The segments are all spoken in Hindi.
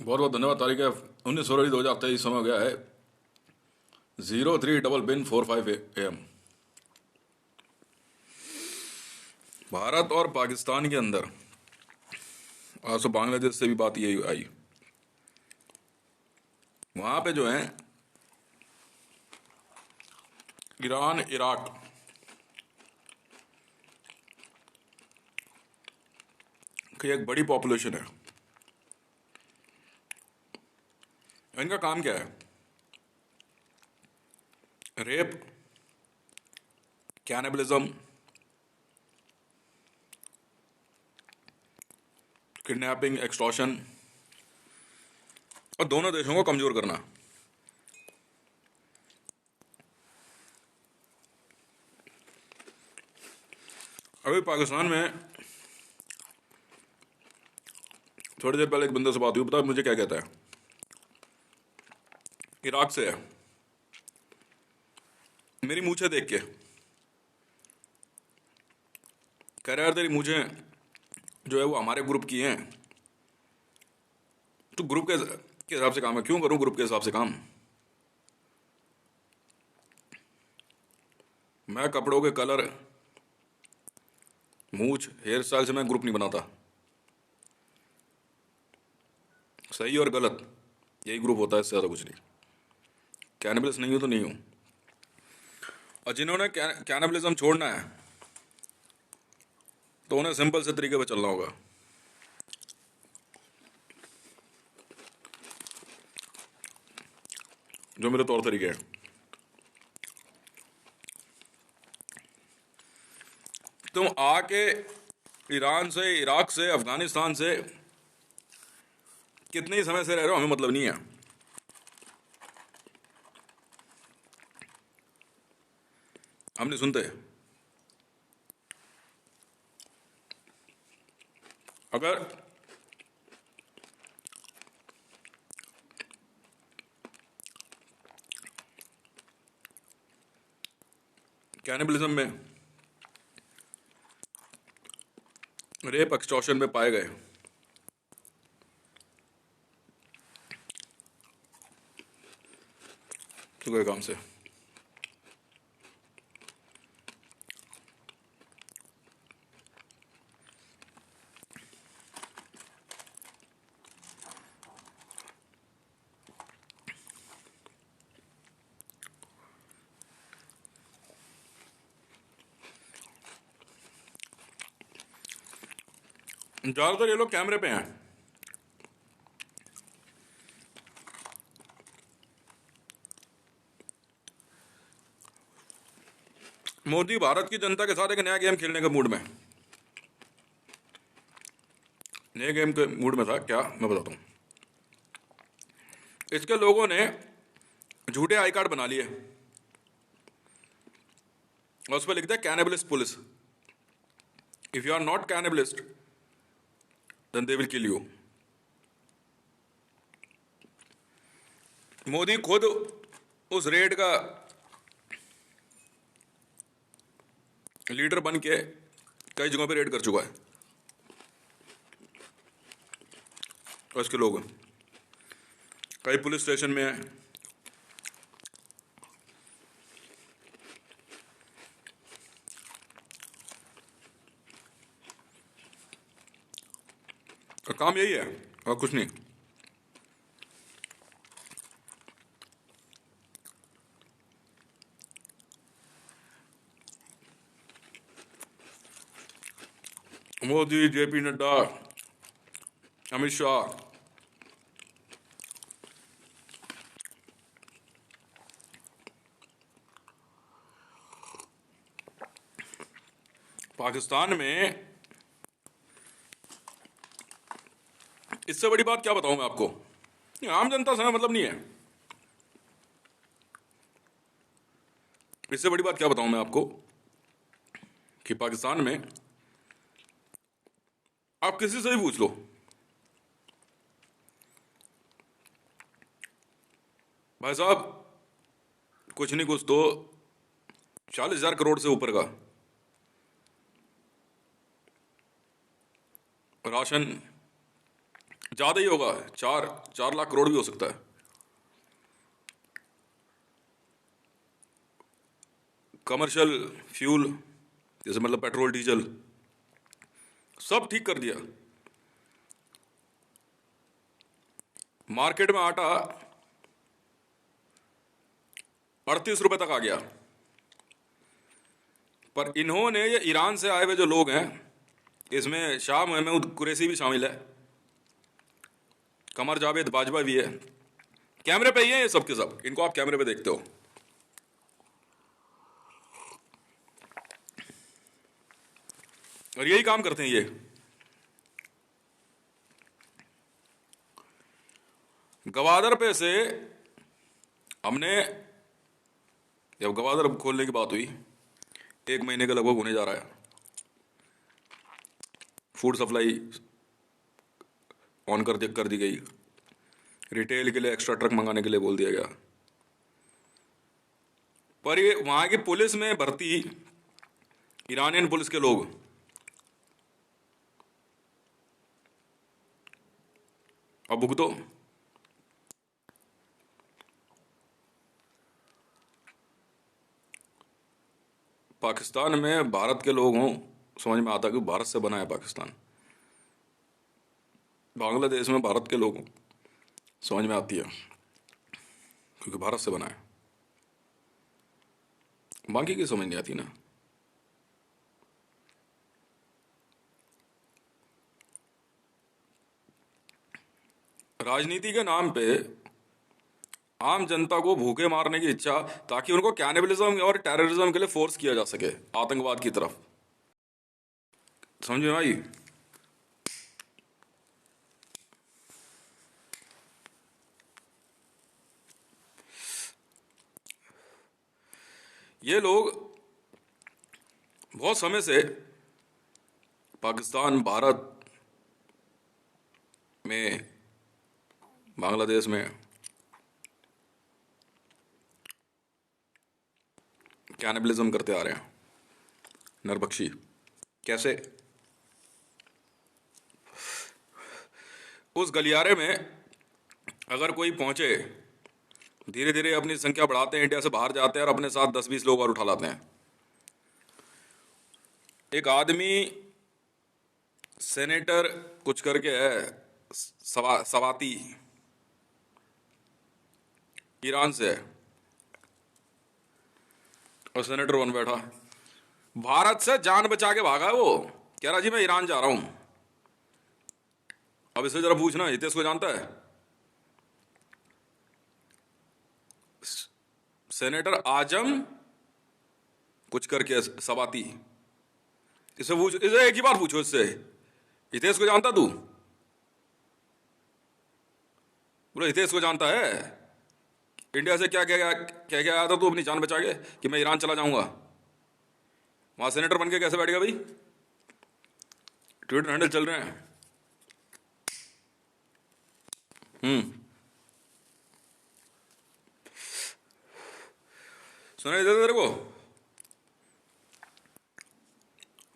बहुत बहुत धन्यवाद। तारीख है 19 फरवरी 2023, समय हो गया है 03 bin 45 AM। भारत और पाकिस्तान के अंदर आज तो बांग्लादेश से भी बात यही आई। वहां पे जो है ईरान इराक की एक बड़ी पॉपुलेशन है। इनका काम क्या है? रेप, कैनिबलिज्म, किडनैपिंग, एक्सटॉर्शन और दोनों देशों को कमजोर करना। अभी पाकिस्तान में थोड़ी देर पहले एक बंदे से बात हुई, पता मुझे क्या कहता है? इराक से है, मेरी मूछें देख के कह रहा है, यार तेरी मूछें जो है वो हमारे ग्रुप की हैं, तो ग्रुप के हिसाब से काम है, क्यों करूं ग्रुप के हिसाब से काम? मैं कपड़ों के कलर, मूछ, हेयर स्टाइल से मैं ग्रुप नहीं बनाता। सही और गलत यही ग्रुप होता है, इससे ज़्यादा कुछ नहीं। कैनिबलिस्ट नहीं हूं तो नहीं हूं। और जिन्होंने कैनिबलिज्म छोड़ना है तो उन्हें सिंपल से तरीके पर चलना होगा। जो मेरे तौर तरीके हैं, तुम आके ईरान से, इराक से, अफगानिस्तान से कितने ही समय से रह रहे हो, हमें मतलब नहीं है। हम नहीं सुनते। अगर कैनिबलिज्म में, रेप, एक्सटॉर्शन में पाए गए तो गए काम से। ज्यादातर ये लोग कैमरे पे हैं। मोदी भारत की जनता के साथ एक नया गेम खेलने के मूड में, नए गेम के मूड में था क्या, मैं बताता हूं। इसके लोगों ने झूठे आई कार्ड बना लिए और उस पर लिखते हैं cannibalist police. If you are not cannibalist then they will kill you. Modi खुद उस रेड का लीडर बन के कई जगहों पे रेड कर चुका है और इसके लोग कई पुलिस स्टेशन में हैं। और काम यही है और कुछ नहीं। मोदी, जेपी नड्डा, अमित शाह, पाकिस्तान में इससे बड़ी बात क्या बताऊं मैं आपको? आम जनता से हमें मतलब नहीं है। इससे बड़ी बात क्या बताऊं मैं आपको कि पाकिस्तान में आप किसी से भी पूछ लो, भाई साहब कुछ नहीं कुछ तो 40,000 करोड़ से ऊपर का राशन ज़्यादा ही होगा, 4 लाख करोड़ भी हो सकता है। कमर्शियल फ्यूल, जैसे मतलब पेट्रोल डीजल, सब ठीक कर दिया। मार्केट में आटा 38 रुपए तक आ गया। पर इन्होंने, ये ईरान से आए हुए जो लोग हैं, इसमें शाह महमूद कुरैशी भी शामिल है, कमर जावेद बाजवा भी है, कैमरे पे ही है ये सब के सब, इनको आप कैमरे पे देखते हो। और यही काम करते हैं ये। गवादर पे से हमने, जब गवादर खोलने की बात हुई, 1 महीने का लगभग होने जा रहा है, फूड सप्लाई ऑन कर दी गई, रिटेल के लिए एक्स्ट्रा ट्रक मंगाने के लिए बोल दिया गया। पर ये वहां की पुलिस में भर्ती ईरानियन पुलिस के लोग, अब भुगतो। पाकिस्तान में भारत के लोग हों, समझ में आता कि भारत से बना है पाकिस्तान। बांग्लादेश में भारत के लोग हों, समझ में आती है क्योंकि भारत से बना है। बाकी की समझ नहीं आती ना। राजनीति के नाम पे आम जनता को भूखे मारने की इच्छा, ताकि उनको कैनिबलिज्म और टेररिज्म के लिए फोर्स किया जा सके, आतंकवाद की तरफ। समझ में आई? ये लोग बहुत समय से पाकिस्तान, भारत में, बांग्लादेश में कैनिबलिज्म करते आ रहे हैं, नरबख्शी। कैसे? उस गलियारे में अगर कोई पहुंचे, धीरे धीरे अपनी संख्या बढ़ाते हैं, इंडिया से बाहर जाते हैं और अपने साथ 10-20 लोग और उठा लाते हैं। एक आदमी सेनेटर कुछ करके है, सवाती, ईरान से है, और सेनेटर बन बैठा, भारत से जान बचा के भागा है वो, कह रहा जी मैं ईरान जा रहा हूं। अब इससे जरा पूछना, हितेश को जानता है? सेनेटर आजम कुछ करके सवाती, इसे पूछ, इसे एक ही बात पूछो इससे, हितेश को जानता तू? बोले हितेश को जानता है? इंडिया से क्या क्या क्या क्या आया था तू अपनी जान बचा के कि मैं ईरान चला जाऊंगा? वहां सेनेटर बन के कैसे बैठ गया भाई? ट्विटर हैंडल चल रहे हैं। सुनाई देता तेरे को?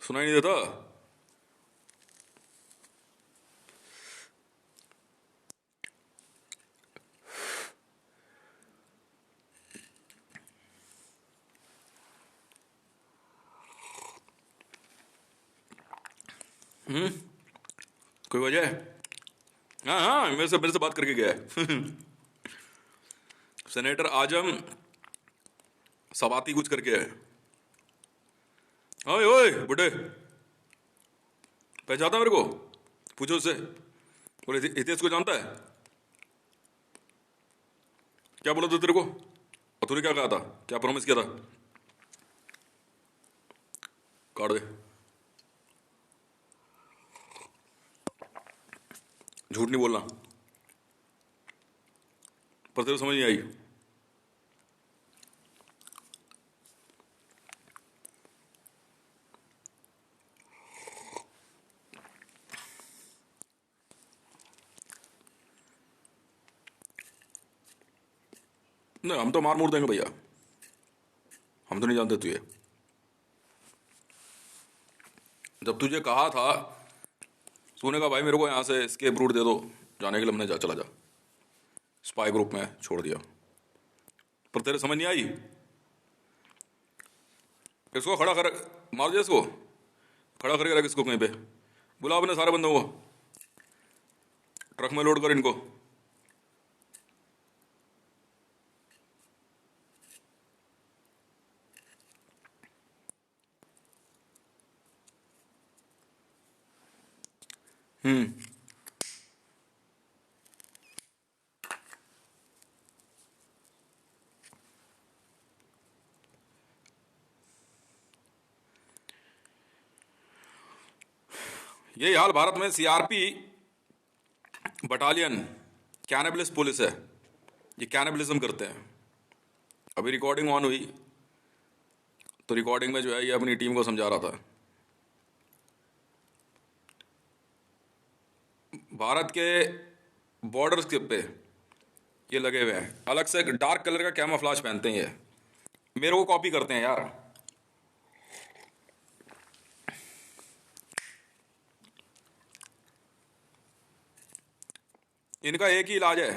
सुनाई नहीं देता? कोई वजह? हाँ हाँ, मेरे से बात करके गया है। सेनेटर आजम सवाती कुछ करके है। ओए ओए बुढ़े, पहचानता मेरे को? पूछो उससे। बोले हितेश को जानता है? क्या बोला था तेरे को? और तूने क्या कहा था, क्या प्रॉमिस किया था? काट दे, झूठ नहीं बोलना। पर तेरे को समझ नहीं आई? नहीं, हम तो मार मूर देंगे भैया, हम तो नहीं जानते तुझे। जब तुझे कहा था, तूने कहा भाई मेरे को यहाँ से एस्केप रूट दे दो, जाने के लिए हमने चला जा, स्पाई ग्रुप में छोड़ दिया। पर तेरे समझ नहीं आई? इसको खड़ा कर, मार दे इसको, खड़ा करके रख इसको कहीं पे, बुला अपने सारे बंदों को, ट्रक में लोड कर इनको। हम्म। यही हाल भारत में सीआरपी बटालियन कैनिबलिस्ट पुलिस है, ये कैनिबलिज्म करते हैं। अभी रिकॉर्डिंग ऑन हुई तो रिकॉर्डिंग में जो है ये अपनी टीम को समझा रहा था। भारत के बॉर्डर्स के पे ये लगे हुए हैं, अलग से डार्क कलर का कैमोफ्लेज पहनते हैं, ये मेरे को कॉपी करते हैं यार। इनका एक ही इलाज है,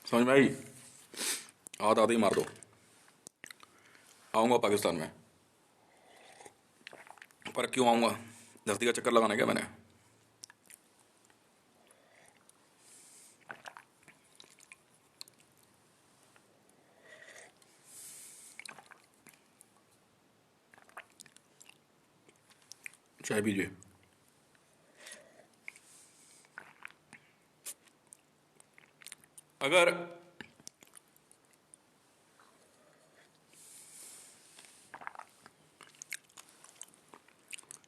समझ में आई? हाथ आते ही मार दो। आऊंगा पाकिस्तान में, पर क्यों आऊंगा? धरती का चक्कर लगाना क्या मैंने? चाय पीजिए। अगर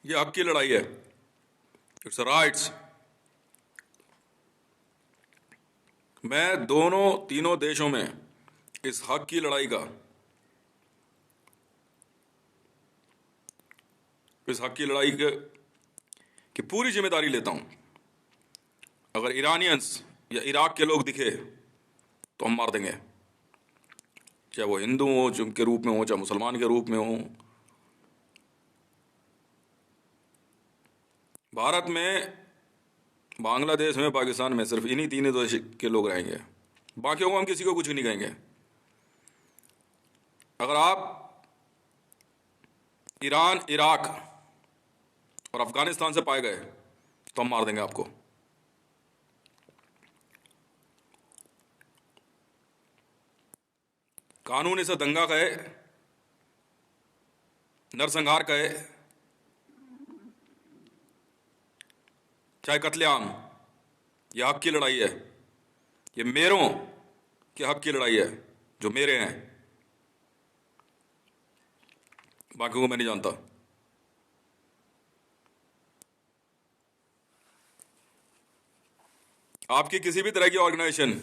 ये हक की लड़ाई है, इट्स राइट्स, मैं दोनों तीनों देशों में इस हक की लड़ाई का, इस हक की लड़ाई की पूरी जिम्मेदारी लेता हूं। अगर ईरानियंस या इराक के लोग दिखे तो हम मार देंगे, चाहे वो हिंदू हो के रूप में हो, चाहे मुसलमान के रूप में हो। भारत में, बांग्लादेश में, पाकिस्तान में सिर्फ इन्हीं तीन देश के लोग रहेंगे, बाकियों को हम किसी को कुछ नहीं कहेंगे। अगर आप ईरान, इराक और अफगानिस्तान से पाए गए तो हम मार देंगे आपको। कानून इसे दंगा कहे, नरसंहार कहे, चाहे कत्लेआम, यह हक की लड़ाई है। ये मेरों के हक की लड़ाई है, जो मेरे हैं, बाकियों को मैं नहीं जानता। आपकी किसी भी तरह की ऑर्गेनाइजेशन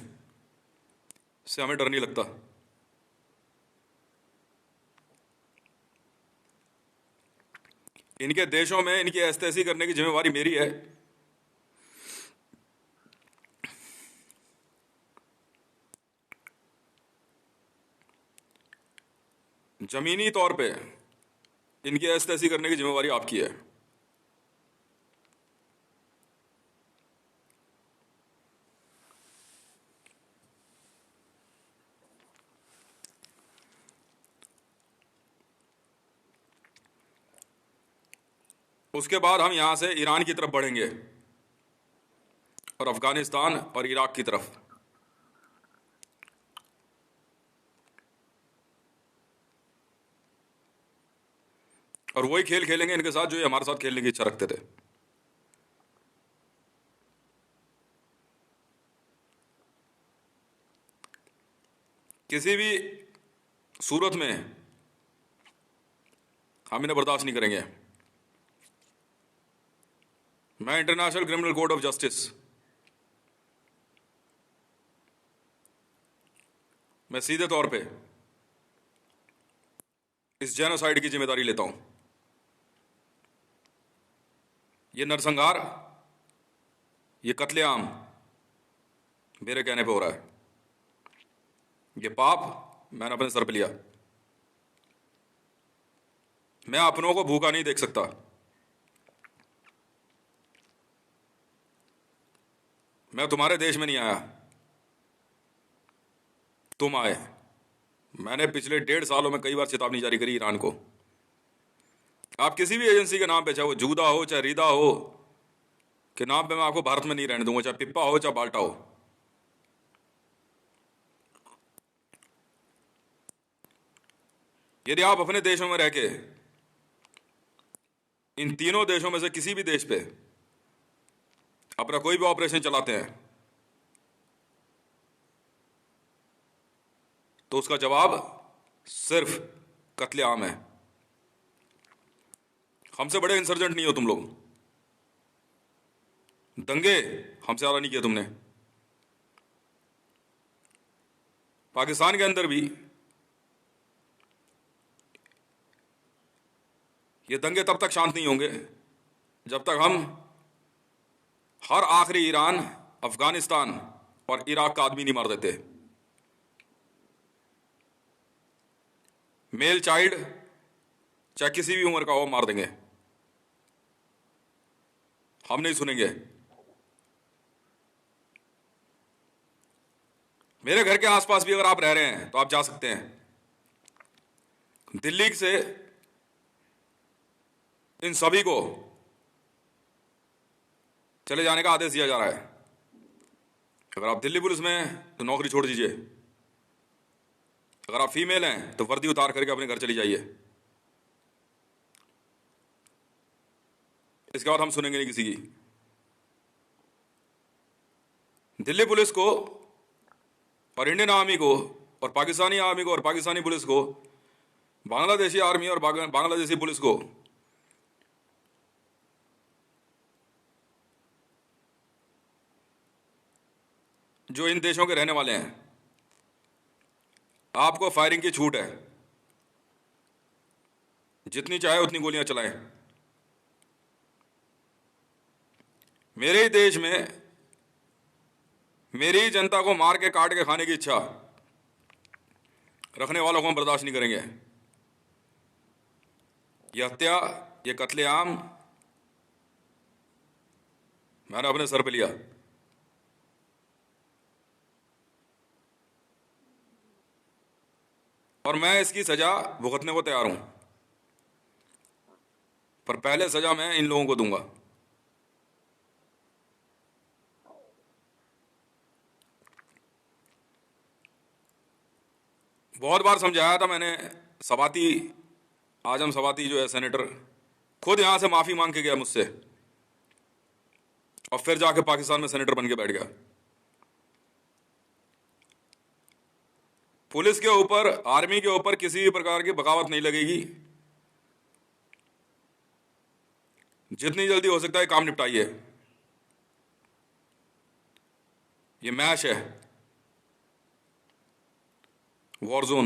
से हमें डर नहीं लगता। इनके देशों में इनकी ऐसी करने की जिम्मेवारी मेरी है। जमीनी तौर पे इनकी ऐसी करने की जिम्मेवारी आपकी है। उसके बाद हम यहां से ईरान की तरफ बढ़ेंगे और अफगानिस्तान और इराक की तरफ। और वही खेल खेलेंगे इनके साथ जो ये हमारे साथ खेलने की इच्छा रखते थे। किसी भी सूरत में हम इन्हें बर्दाश्त नहीं करेंगे। मैं international criminal court of justice मैं सीधे तौर पे इस जेनोसाइड की जिम्मेदारी लेता हूं। ये नरसंहार, ये कत्लेआम मेरे कहने पे हो रहा है। ये पाप मैंने अपने सर पे लिया। मैं अपनों को भूखा नहीं देख सकता। मैं तुम्हारे देश में नहीं आया, तुम आए। मैंने पिछले 1.5 सालों में कई बार चेतावनी जारी करी ईरान को। आप किसी भी एजेंसी के नाम पे, चाहे वो जूदा हो चाहे रीदा हो, के नाम पे मैं आपको भारत में नहीं रहने दूंगा, चाहे पिप्पा हो चाहे बाल्टा हो। यदि आप अपने देशों में रह के इन तीनों देशों में से किसी भी देश पे अपना कोई भी ऑपरेशन चलाते हैं तो उसका जवाब सिर्फ कत्लेआम है। हमसे बड़े इंसर्जेंट नहीं हो तुम लोग। दंगे हमसे ज्यादा नहीं किए तुमने। पाकिस्तान के अंदर भी ये दंगे तब तक शांत नहीं होंगे जब तक हम हर आखिरी ईरान, अफगानिस्तान और इराक का आदमी नहीं मार देते। मेल चाइल्ड चाहे किसी भी उम्र का हो, मार देंगे। हम नहीं सुनेंगे। मेरे घर के आसपास भी अगर आप रह रहे हैं तो आप जा सकते हैं। दिल्ली से इन सभी को चले जाने का आदेश दिया जा रहा है। अगर आप दिल्ली पुलिस में हैं तो नौकरी छोड़ दीजिए। अगर आप फीमेल हैं तो वर्दी उतार करके अपने घर चली जाइए। इसके बाद हम सुनेंगे नहीं किसी की। दिल्ली पुलिस को और इंडियन आर्मी को और पाकिस्तानी आर्मी को और पाकिस्तानी पुलिस को, बांग्लादेशी आर्मी और बांग्लादेशी पुलिस को जो इन देशों के रहने वाले हैं, आपको फायरिंग की छूट है। जितनी चाहे उतनी गोलियां चलाएं। मेरे ही देश में मेरी ही जनता को मार के काट के खाने की इच्छा रखने वालों को हम बर्दाश्त नहीं करेंगे। यह हत्या, यह कत्लेआम मैंने अपने सर पे लिया। और मैं इसकी सजा भुगतने को तैयार हूं, पर पहले सजा मैं इन लोगों को दूंगा। बहुत बार समझाया था मैंने। सवाती, आजम सवाती जो है सेनेटर, खुद यहां से माफी मांग के गया मुझसे और फिर जाके पाकिस्तान में सेनेटर बन के बैठ गया। पुलिस के ऊपर, आर्मी के ऊपर किसी भी प्रकार की बगावत नहीं लगेगी। जितनी जल्दी हो सकता है काम निपटाइए। ये मैच है, वॉर जोन।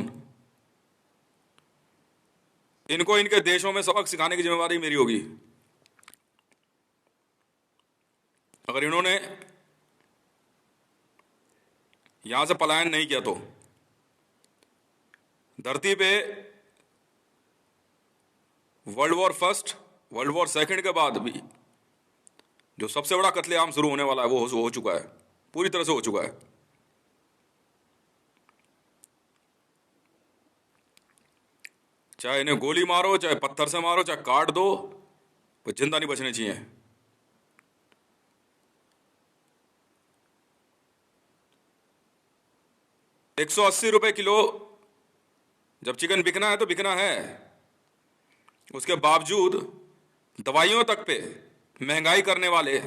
इनको इनके देशों में सबक सिखाने की जिम्मेदारी मेरी होगी। अगर इन्होंने यहां से पलायन नहीं किया तो धरती पे world war first, world war second के बाद भी जो सबसे बड़ा कत्लेआम शुरू होने वाला है वो हो चुका है, पूरी तरह से हो चुका है। चाहे इन्हें गोली मारो, चाहे पत्थर से मारो, चाहे काट दो, वो जिंदा नहीं बचने चाहिए। ₹180 किलो जब चिकन बिकना है तो बिकना है। उसके बावजूद दवाइयों तक पे महंगाई करने वाले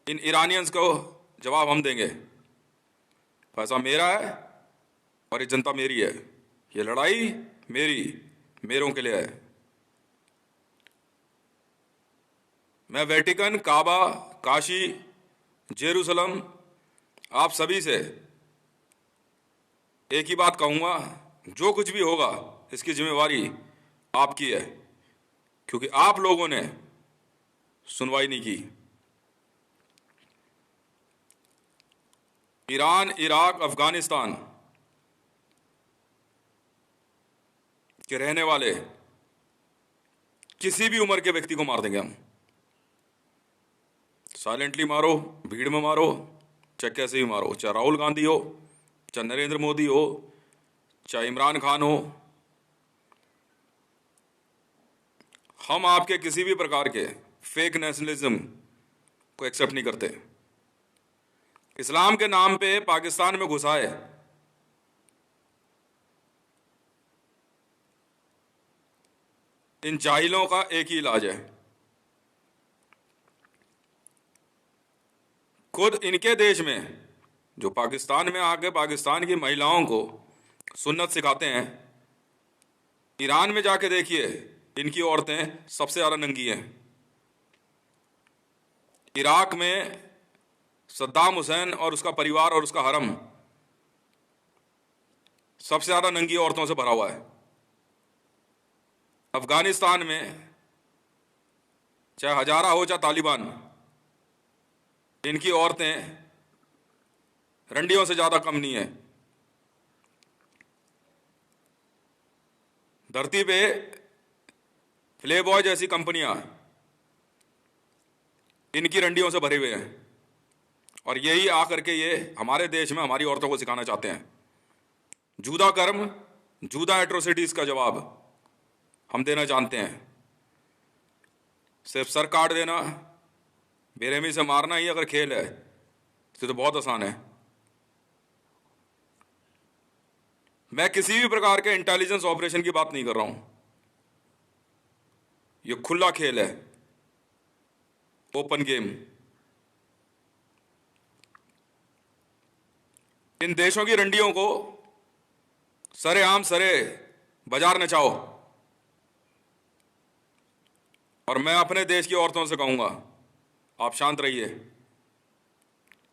इन ईरानियंस को जवाब हम देंगे। पैसा मेरा है और ये जनता मेरी है। ये लड़ाई मेरी, मेरों के लिए है। मैं वेटिकन, काबा, काशी, जेरूसलम, आप सभी से एक ही बात कहूंगा, जो कुछ भी होगा इसकी जिम्मेवारी आपकी है, क्योंकि आप लोगों ने सुनवाई नहीं की। ईरान, इराक, अफगानिस्तान के रहने वाले किसी भी उम्र के व्यक्ति को मार देंगे हम। साइलेंटली मारो, भीड़ में मारो, चाहे कैसे भी मारो, चाहे राहुल गांधी हो, चाहे नरेंद्र मोदी हो, चाहे इमरान खान हो। हम आपके किसी भी प्रकार के फेक नेशनलिज्म को एक्सेप्ट नहीं करते। इस्लाम के नाम पे पाकिस्तान में घुसाए, इन जाहिलों का एक ही इलाज है, खुद इनके देश में जो पाकिस्तान में आके पाकिस्तान की महिलाओं को सुन्नत सिखाते हैं, ईरान में जाके देखिए इनकी औरतें सबसे ज़्यादा नंगी हैं। इराक में सद्दाम हुसैन और उसका परिवार और उसका हरम सबसे ज़्यादा नंगी औरतों से भरा हुआ है। अफगानिस्तान में चाहे हजारा हो चाहे तालिबान, इनकी औरतें रंडियों से ज़्यादा कम नहीं है। धरती पे प्लेबॉय जैसी कंपनियां इनकी रंडियों से भरे हुए हैं, और यही आकर के ये हमारे देश में हमारी औरतों को सिखाना चाहते हैं। जूदा कर्म, जूदा एट्रोसिटीज का जवाब हम देना जानते हैं। सिर्फ सर काट देना, बेरहमी से मारना ही अगर खेल है तो बहुत आसान है। मैं किसी भी प्रकार के इंटेलिजेंस ऑपरेशन की बात नहीं कर रहा हूं। यह खुला खेल है, ओपन गेम। इन देशों की रंडियों को सरेआम सरे बाजार नचाओ, और मैं अपने देश की औरतों से कहूंगा आप शांत रहिए।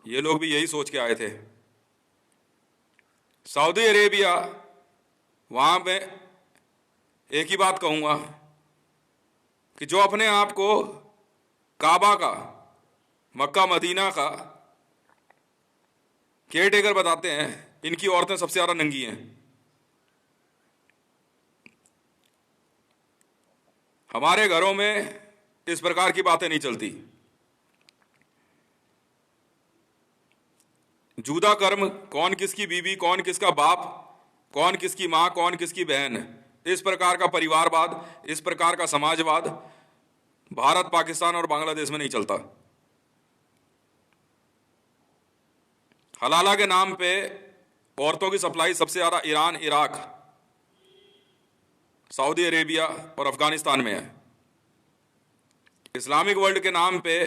ये लोग भी यही सोच के आए थे। सऊदी अरेबिया, वहां पे एक ही बात कहूंगा कि जो अपने आप को काबा का, मक्का मदीना का केयरटेकर बताते हैं, इनकी औरतें सबसे ज्यादा नंगी हैं। हमारे घरों में इस प्रकार की बातें नहीं चलती। जूदा कर्म, कौन किसकी बीवी, कौन किसका बाप, कौन किसकी मां, कौन किसकी बहन, इस प्रकार का परिवारवाद, इस प्रकार का समाजवाद भारत, पाकिस्तान और बांग्लादेश में नहीं चलता। हलाला के नाम पे औरतों की सप्लाई सबसे ज्यादा ईरान, इराक, सऊदी अरेबिया और अफगानिस्तान में है। इस्लामिक वर्ल्ड के नाम पे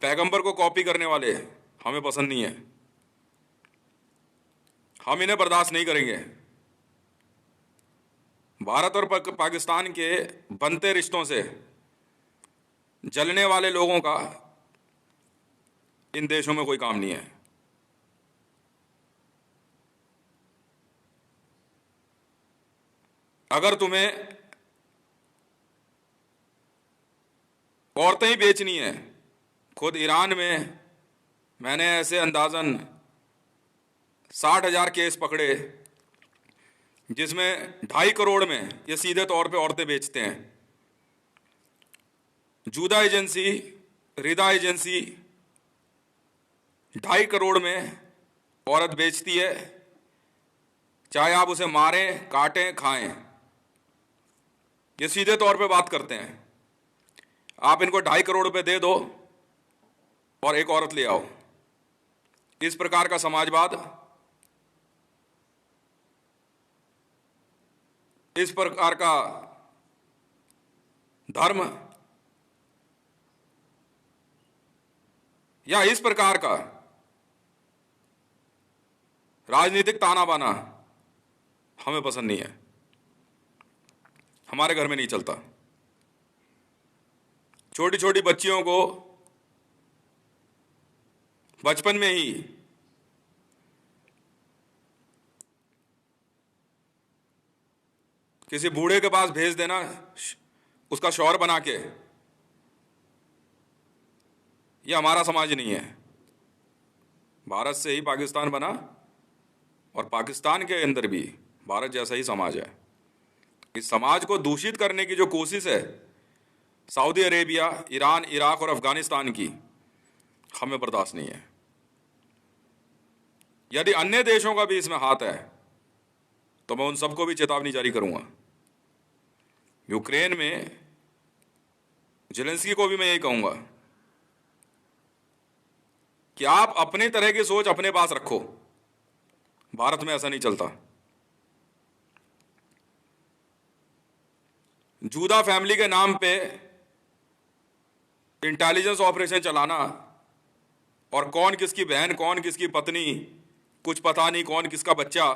पैगंबर को कॉपी करने वाले हमें पसंद नहीं है। हम इन्हें बर्दाश्त नहीं करेंगे। भारत और पाकिस्तान के बनते रिश्तों से जलने वाले लोगों का इन देशों में कोई काम नहीं है। अगर तुम्हें औरतें ही बेचनी है, खुद ईरान में मैंने ऐसे अंदाजन 60,000 केस पकड़े जिसमें 2.5 करोड़ में ये सीधे तौर पे औरतें बेचते हैं। जूदा एजेंसी, रिदा एजेंसी 2.5 करोड़ में औरत बेचती है, चाहे आप उसे मारें, काटें, खाएं। ये सीधे तौर पे बात करते हैं। आप इनको 2.5 करोड़ रुपए दे दो और एक औरत ले आओ। इस प्रकार का समाजवाद, इस प्रकार का धर्म, या इस प्रकार का राजनीतिक ताना बाना हमें पसंद नहीं है, हमारे घर में नहीं चलता। छोटी छोटी बच्चियों को बचपन में ही किसी बूढ़े के पास भेज देना, उसका शौहर बना के, यह हमारा समाज नहीं है। भारत से ही पाकिस्तान बना और पाकिस्तान के अंदर भी भारत जैसा ही समाज है। इस समाज को दूषित करने की जो कोशिश है सऊदी अरेबिया, ईरान, इराक और अफगानिस्तान की, हमें बर्दाश्त नहीं है। यदि अन्य देशों का भी इसमें हाथ है तो मैं उन सबको भी चेतावनी जारी करूंगा। यूक्रेन में जेलेंस्की को भी मैं यही कहूंगा कि आप अपने तरह की सोच अपने पास रखो, भारत में ऐसा नहीं चलता। जूदा फैमिली के नाम पे इंटेलिजेंस ऑपरेशन चलाना और कौन किसकी बहन, कौन किसकी पत्नी, कुछ पता नहीं कौन किसका बच्चा,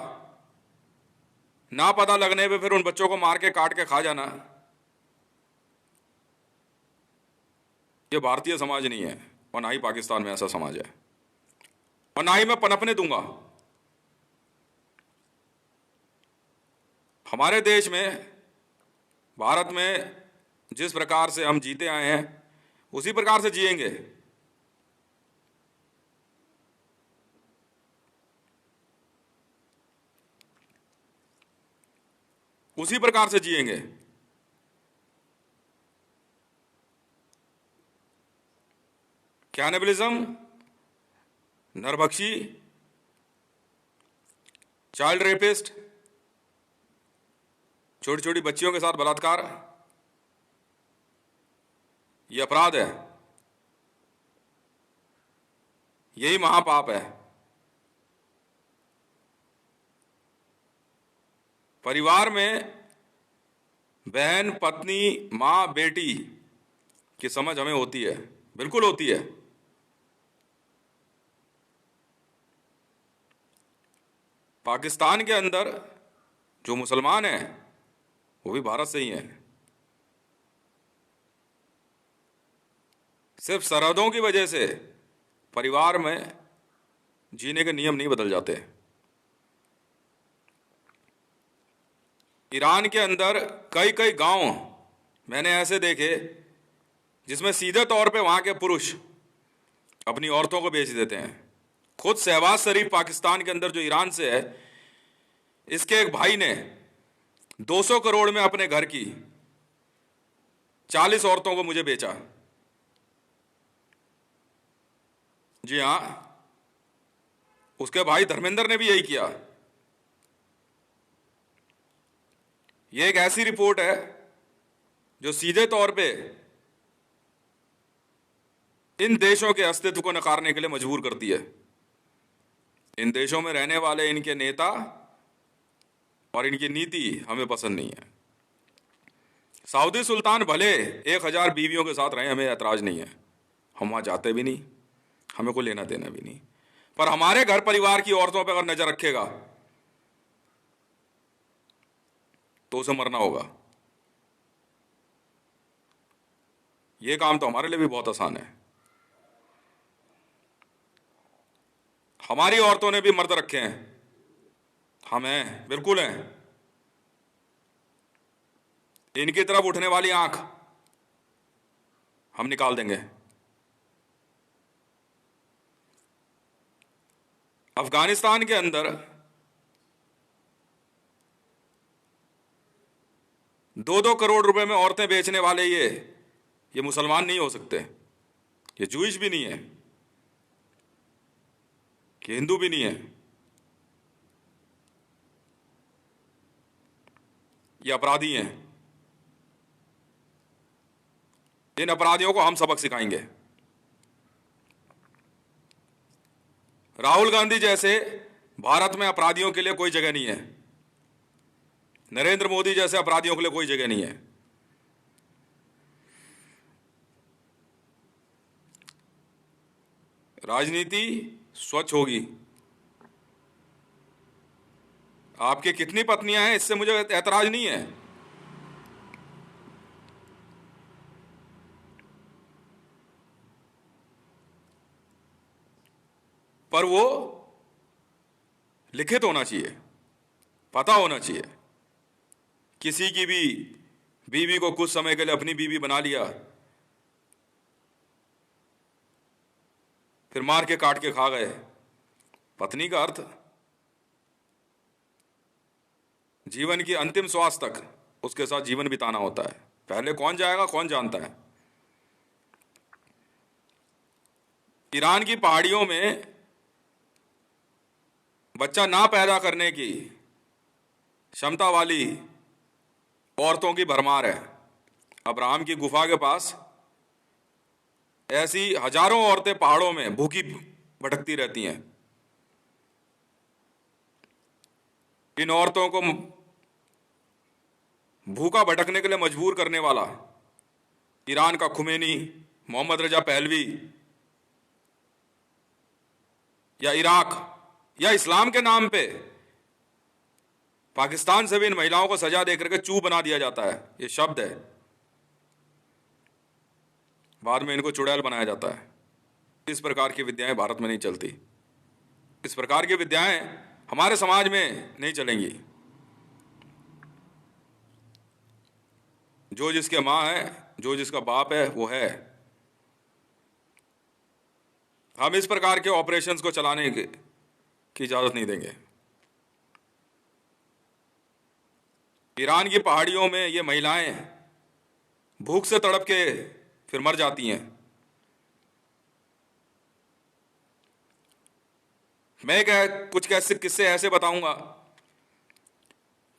ना पता लगने पे फिर उन बच्चों को मार के काट के खा जाना, ये भारतीय समाज नहीं है और ना ही पाकिस्तान में ऐसा समाज है और ना ही मैं पनपने दूंगा। हमारे देश में, भारत में जिस प्रकार से हम जीते आए हैं उसी प्रकार से जिएंगे। उसी प्रकार से जिएंगे। कैनिबलिज्म, नरभक्षी, चाइल्ड रेपिस्ट, छोटी छोटी बच्चियों के साथ बलात्कार, यह अपराध है, यही महापाप है। परिवार में बहन, पत्नी, मां, बेटी की समझ हमें होती है, बिल्कुल होती है। पाकिस्तान के अंदर जो मुसलमान हैं वो भी भारत से ही हैं। सिर्फ सरहदों की वजह से परिवार में जीने के नियम नहीं बदल जाते। ईरान के अंदर कई कई गांव मैंने ऐसे देखे जिसमें सीधे तौर पे वहां के पुरुष अपनी औरतों को बेच देते हैं। खुद शहबाज शरीफ पाकिस्तान के अंदर जो ईरान से है, इसके एक भाई ने 200 करोड़ में अपने घर की 40 औरतों को मुझे बेचा। जी हां, उसके भाई धर्मेंद्र ने भी यही किया। यह एक ऐसी रिपोर्ट है जो सीधे तौर पे इन देशों के अस्तित्व को नकारने के लिए मजबूर करती है। इन देशों में रहने वाले इनके नेता और इनकी नीति हमें पसंद नहीं है। सऊदी सुल्तान भले 1000 बीवियों के साथ रहे, हमें ऐतराज नहीं है, हम वहां जाते भी नहीं, हमें कोई लेना देना भी नहीं, पर हमारे घर परिवार की औरतों पर अगर नजर रखेगा तो उसे मरना होगा। यह काम तो हमारे लिए भी बहुत आसान है। हमारी औरतों ने भी मर्द रखे हैं, हम हैं, बिल्कुल हैं। इनकी तरफ उठने वाली आंख हम निकाल देंगे। अफगानिस्तान के अंदर 2-2 करोड़ रुपए में औरतें बेचने वाले ये मुसलमान नहीं हो सकते, ये जूइश भी नहीं है, ये हिंदू भी नहीं है, ये अपराधी हैं। इन अपराधियों को हम सबक सिखाएंगे। राहुल गांधी जैसे भारत में अपराधियों के लिए कोई जगह नहीं है, नरेंद्र मोदी जैसे अपराधियों के लिए कोई जगह नहीं है। राजनीति स्वच्छ होगी। आपकी कितनी पत्नियां हैं इससे मुझे ऐतराज नहीं है, पर वो लिखित होना चाहिए, पता होना चाहिए। किसी की भी बीवी को कुछ समय के लिए अपनी बीवी बना लिया, फिर मार के काट के खा गए। पत्नी का अर्थ जीवन की अंतिम श्वास तक उसके साथ जीवन बिताना होता है। पहले कौन जाएगा कौन जानता है। ईरान की पहाड़ियों में बच्चा ना पैदा करने की क्षमता वाली औरतों की भरमार है। अब्राहम की गुफा के पास ऐसी हजारों औरतें पहाड़ों में भूखी भटकती रहती हैं। इन औरतों को भूखा भटकने के लिए मजबूर करने वाला ईरान का खुमैनी, मोहम्मद रजा पहलवी या इराक या इस्लाम के नाम पे पाकिस्तान से भी इन महिलाओं को सजा देकर के चूप बना दिया जाता है। ये शब्द है, बाद में इनको चुड़ैल बनाया जाता है। इस प्रकार की विद्याएं भारत में नहीं चलती। इस प्रकार की विद्याएं हमारे समाज में नहीं चलेंगी। जो जिसके माँ है, जो जिसका बाप है, वो है। हम इस प्रकार के ऑपरेशंस को चलाने की इजाजत नहीं देंगे। ईरान की पहाड़ियों में ये महिलाएं भूख से तड़प के फिर मर जाती हैं। मैं कुछ कैसे किस्से ऐसे बताऊंगा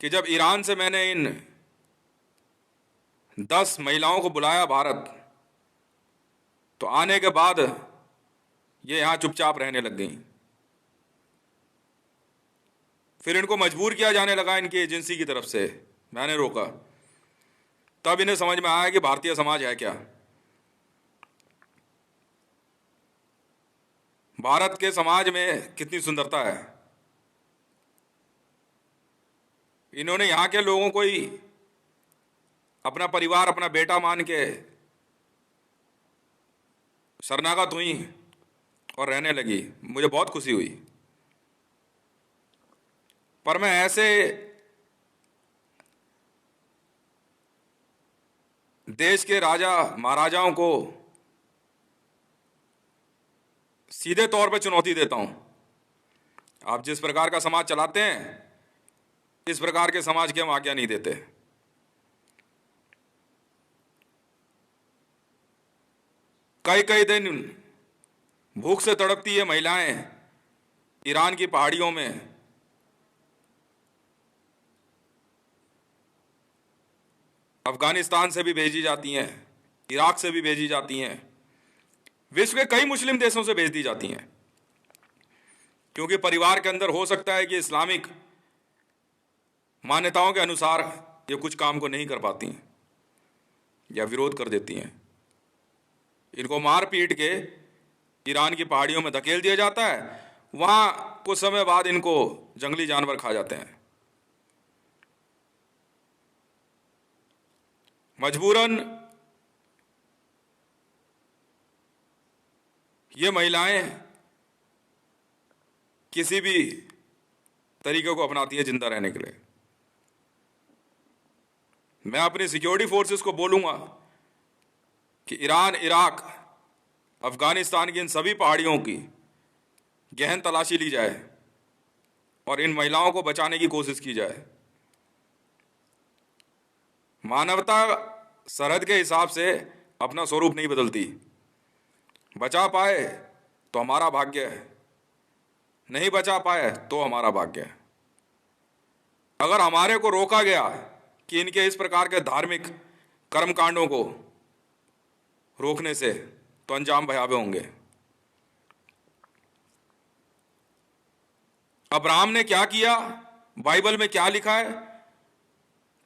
कि जब ईरान से मैंने इन 10 महिलाओं को बुलाया भारत, तो आने के बाद ये यहां चुपचाप रहने लग गई। फिर इनको मजबूर किया जाने लगा इनकी एजेंसी की तरफ से। मैंने रोका, तब इन्हें समझ में आया कि भारतीय समाज है क्या। भारत के समाज में कितनी सुंदरता है। इन्होंने यहां के लोगों को ही अपना परिवार, अपना बेटा मान के शरणागत हुई और रहने लगी। मुझे बहुत खुशी हुई। पर मैं ऐसे देश के राजा महाराजाओं को सीधे तौर पर चुनौती देता हूं। आप जिस प्रकार का समाज चलाते हैं, इस प्रकार के समाज की हम आज्ञा नहीं देते। कई कई दिन भूख से तड़पती ये महिलाएं ईरान की पहाड़ियों में अफगानिस्तान से भी भेजी जाती हैं, इराक से भी भेजी जाती हैं, विश्व के कई मुस्लिम देशों से भेज दी जाती हैं। क्योंकि परिवार के अंदर हो सकता है कि इस्लामिक मान्यताओं के अनुसार ये कुछ काम को नहीं कर पाती या विरोध कर देती हैं। इनको मार पीट के ईरान की पहाड़ियों में धकेल दिया जाता है। वहां कुछ समय बाद इनको जंगली जानवर खा जाते हैं। मजबूरन ये महिलाएं किसी भी तरीके को अपनाती हैं जिंदा रहने के लिए। मैं अपनी सिक्योरिटी फोर्सेस को बोलूंगा कि ईरान, इराक, अफगानिस्तान की इन सभी पहाड़ियों की गहन तलाशी ली जाए और इन महिलाओं को बचाने की कोशिश की जाए। मानवता सरहद के हिसाब से अपना स्वरूप नहीं बदलती। बचा पाए तो हमारा भाग्य है, नहीं बचा पाए तो हमारा भाग्य है। अगर हमारे को रोका गया कि इनके इस प्रकार के धार्मिक कर्मकांडों को रोकने से, तो अंजाम भयावह होंगे। अब्राहम ने क्या किया, बाइबल में क्या लिखा है,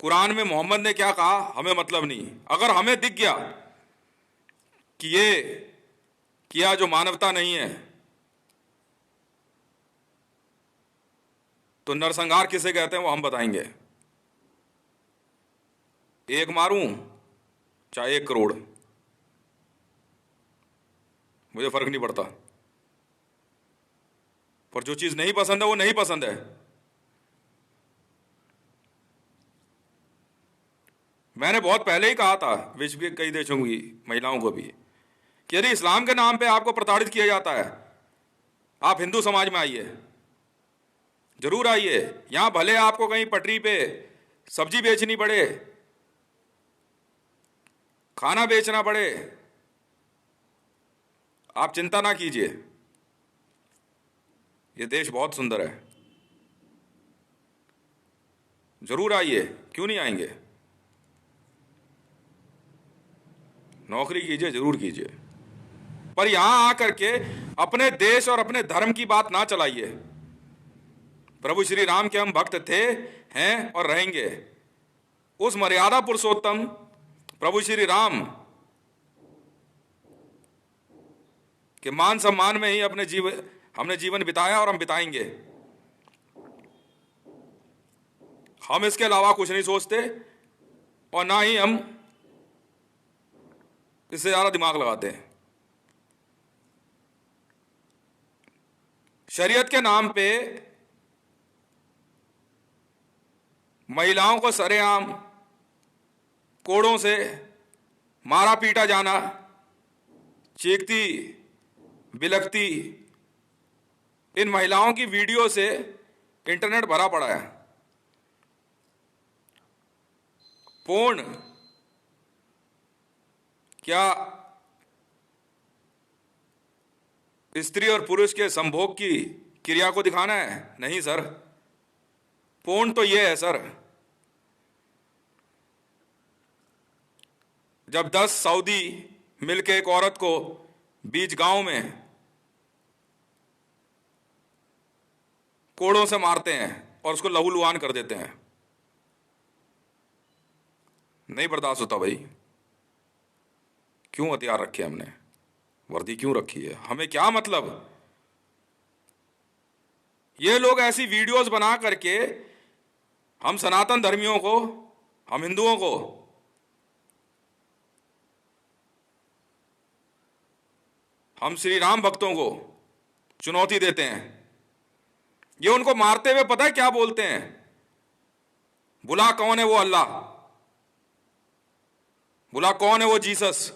कुरान में मोहम्मद ने क्या कहा, हमें मतलब नहीं। अगर हमें दिख गया कि ये किया जो मानवता नहीं है, तो नरसंहार किसे कहते हैं वो हम बताएंगे। एक मारूं चाहे 1 करोड़, मुझे फर्क नहीं पड़ता। पर जो चीज नहीं पसंद है वो नहीं पसंद है। मैंने बहुत पहले ही कहा था विश्व के कई देशों की महिलाओं को भी कि यदि इस्लाम के नाम पे आपको प्रताड़ित किया जाता है, आप हिंदू समाज में आइए, जरूर आइए। यहां भले आपको कहीं पटरी पे सब्जी बेचनी पड़े, खाना बेचना पड़े, आप चिंता ना कीजिए, ये देश बहुत सुंदर है, जरूर आइए, क्यों नहीं आएंगे। नौकरी कीजिए, जरूर कीजिए, पर यहां आकर के अपने देश और अपने धर्म की बात ना चलाइए। प्रभु श्री राम के हम भक्त थे, हैं और रहेंगे। उस मर्यादा पुरुषोत्तम प्रभु श्री राम के मान सम्मान में ही हमने जीवन बिताया और हम बिताएंगे। हम इसके अलावा कुछ नहीं सोचते और ना ही हम इससे ज्यादा दिमाग लगाते हैं। शरीयत के नाम पे महिलाओं को सरेआम कोड़ों से मारा पीटा जाना, चीखती बिलखती इन महिलाओं की वीडियो से इंटरनेट भरा पड़ा है। पोर्न क्या स्त्री और पुरुष के संभोग की क्रिया को दिखाना है? नहीं सर, पोर्न तो यह है सर, जब 10 सऊदी मिलके एक औरत को बीच गांव में कोड़ों से मारते हैं और उसको लहूलुहान कर देते हैं। नहीं बर्दाश्त होता भाई। क्यों हथियार रखे हमने, वर्दी क्यों रखी है, हमें क्या मतलब। ये लोग ऐसी वीडियोस बना करके हम सनातन धर्मियों को, हम हिंदुओं को हम श्री राम भक्तों को चुनौती देते हैं। ये उनको मारते हुए पता है क्या बोलते हैं? बुला कौन है वो अल्लाह, बुला कौन है वो जीसस,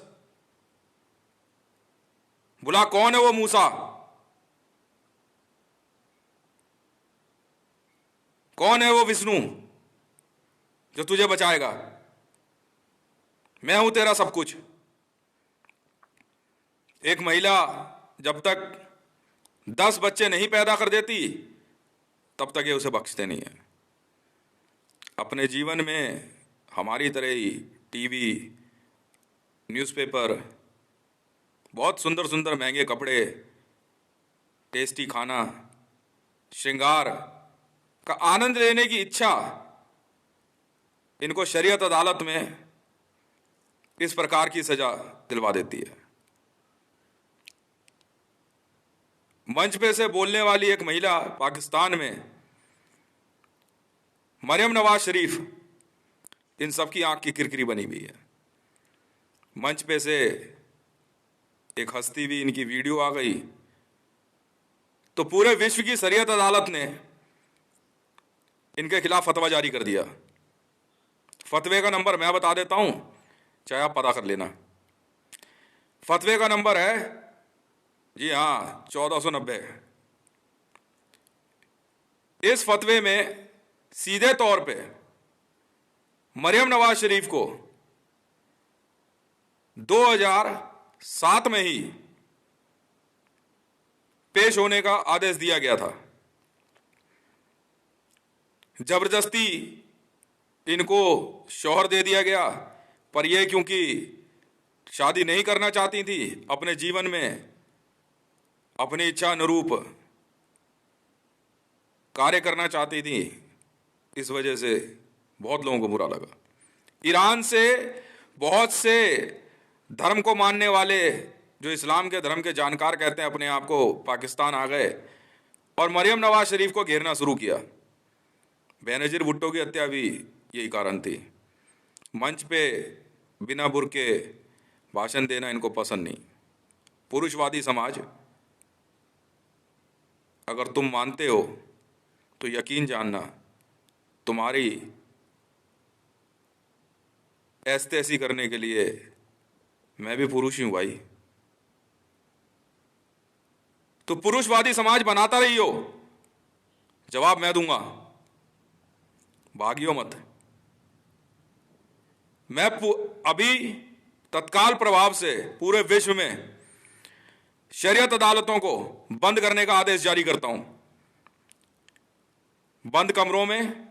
बुला कौन है वो मूसा, कौन है वो विष्णु जो तुझे बचाएगा, मैं हूं तेरा सब कुछ। एक महिला जब तक 10 बच्चे नहीं पैदा कर देती तब तक ये उसे बख्शते नहीं है। अपने जीवन में हमारी तरह ही टीवी, न्यूज़पेपर, बहुत सुंदर सुंदर महंगे कपड़े, टेस्टी खाना, श्रृंगार का आनंद लेने की इच्छा इनको शरीयत अदालत में इस प्रकार की सजा दिलवा देती है। मंच पे से बोलने वाली एक महिला पाकिस्तान में, मरियम नवाज शरीफ, इन सबकी आंख की किरकिरी बनी हुई है। मंच पे से एक हंसती हुई इनकी वीडियो आ गई तो पूरे विश्व की शरीयत अदालत ने इनके खिलाफ फतवा जारी कर दिया। फतवे का नंबर मैं बता देता हूं, चाहे आप पता कर लेना। फतवे का नंबर है, जी हाँ, 1490। इस फतवे में सीधे तौर पे मरियम नवाज शरीफ को 2007 में ही पेश होने का आदेश दिया गया था। जबरदस्ती इनको शौहर दे दिया गया, पर यह क्योंकि शादी नहीं करना चाहती थी, अपने जीवन में अपनी इच्छा अनुरूप कार्य करना चाहती थी, इस वजह से बहुत लोगों को बुरा लगा। ईरान से बहुत से धर्म को मानने वाले, जो इस्लाम के धर्म के जानकार कहते हैं अपने आप को, पाकिस्तान आ गए और मरियम नवाज शरीफ को घेरना शुरू किया। बेनजीर भुट्टो की हत्या भी यही कारण थी। मंच पे बिना बुर्के भाषण देना इनको पसंद नहीं। पुरुषवादी समाज, अगर तुम मानते हो तो यकीन जानना, तुम्हारी ऐसी करने के लिए मैं भी पुरुष ही हूं भाई। तो पुरुषवादी समाज बनाता रहियो, जवाब मैं दूंगा, भागियो मत। मैं अभी तत्काल प्रभाव से पूरे विश्व में शरीयत अदालतों को बंद करने का आदेश जारी करता हूं। बंद कमरों में,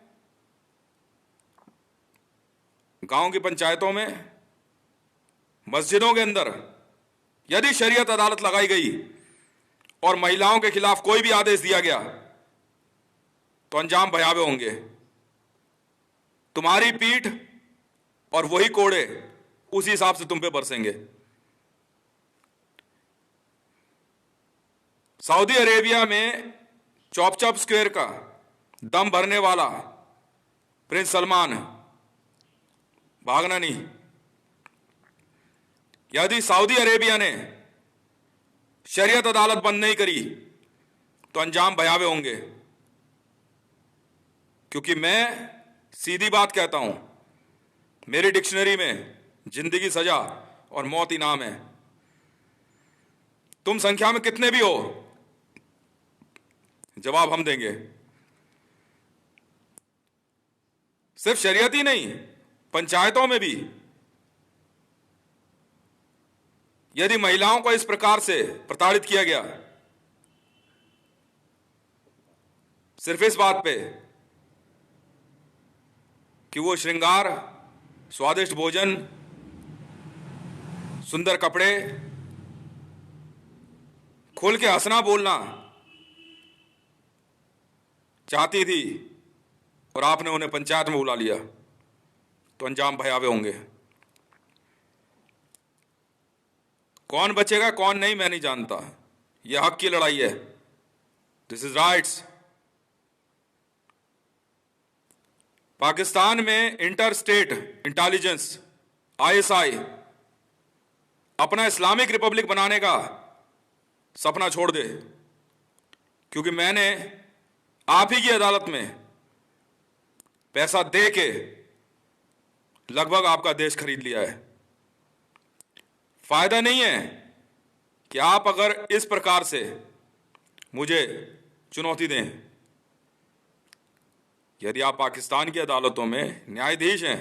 गांव की पंचायतों में, मस्जिदों के अंदर यदि शरीयत अदालत लगाई गई और महिलाओं के खिलाफ कोई भी आदेश दिया गया तो अंजाम भयावह होंगे। तुम्हारी पीठ और वही कोड़े उसी हिसाब से तुम पे बरसेंगे। सऊदी अरेबिया में चॉप स्क्वायर का दम भरने वाला प्रिंस सलमान, भागना नहीं। यदि सऊदी अरेबिया ने शरीयत अदालत बंद नहीं करी तो अंजाम भयावह होंगे, क्योंकि मैं सीधी बात कहता हूं। मेरी डिक्शनरी में जिंदगी सजा और मौत इनाम है। तुम संख्या में कितने भी हो, जवाब हम देंगे। सिर्फ शरीयत ही नहीं, पंचायतों में भी यदि महिलाओं को इस प्रकार से प्रताड़ित किया गया सिर्फ इस बात पे कि वो श्रृंगार, स्वादिष्ट भोजन, सुंदर कपड़े, खुल के हंसना बोलना चाहती थी और आपने उन्हें पंचायत में बुला लिया, तो अंजाम भयावह होंगे। कौन बचेगा कौन नहीं मैं नहीं जानता। यह हक की लड़ाई है। This is rights. पाकिस्तान में इंटर स्टेट इंटेलिजेंस ISI अपना इस्लामिक रिपब्लिक बनाने का सपना छोड़ दे, क्योंकि मैंने आप ही की अदालत में पैसा दे के लगभग आपका देश खरीद लिया है। फायदा नहीं है कि आप अगर इस प्रकार से मुझे चुनौती दें। यदि आप पाकिस्तान की अदालतों में न्यायाधीश हैं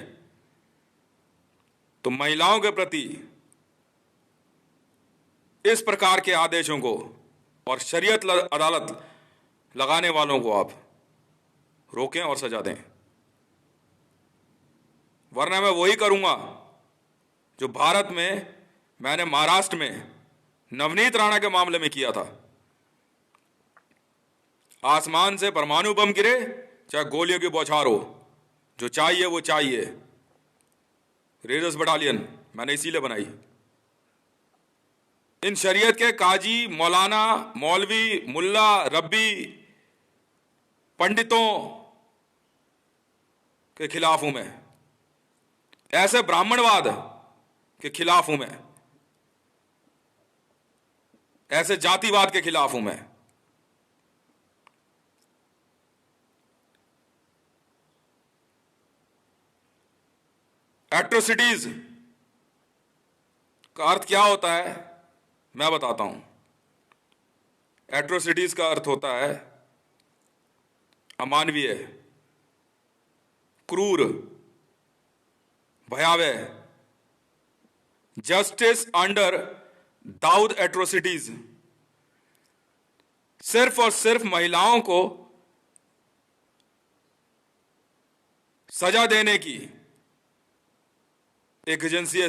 तो महिलाओं के प्रति इस प्रकार के आदेशों को और शरीयत अदालत लगाने वालों को आप रोकें और सजा दें, वरना मैं वही करूंगा जो भारत में मैंने महाराष्ट्र में नवनीत राणा के मामले में किया था। आसमान से परमाणु बम गिरे चाहे गोलियों की बौछार हो, जो चाहिए वो चाहिए। रेडर्स बटालियन मैंने इसीलिए बनाई। इन शरीयत के काजी, मौलाना, मौलवी, मुल्ला, रब्बी, पंडितों के खिलाफ हूं मैं। ऐसे ब्राह्मणवाद के खिलाफ हूं मैं। ऐसे जातिवाद के खिलाफ हूं मैं। एट्रोसिटीज का अर्थ क्या होता है मैं बताता हूं। एट्रोसिटीज का अर्थ होता है अमानवीय, क्रूर, भयावह। जस्टिस अंडर दाऊद एट्रोसिटीज सिर्फ और सिर्फ महिलाओं को सजा देने की एक एजेंसी है।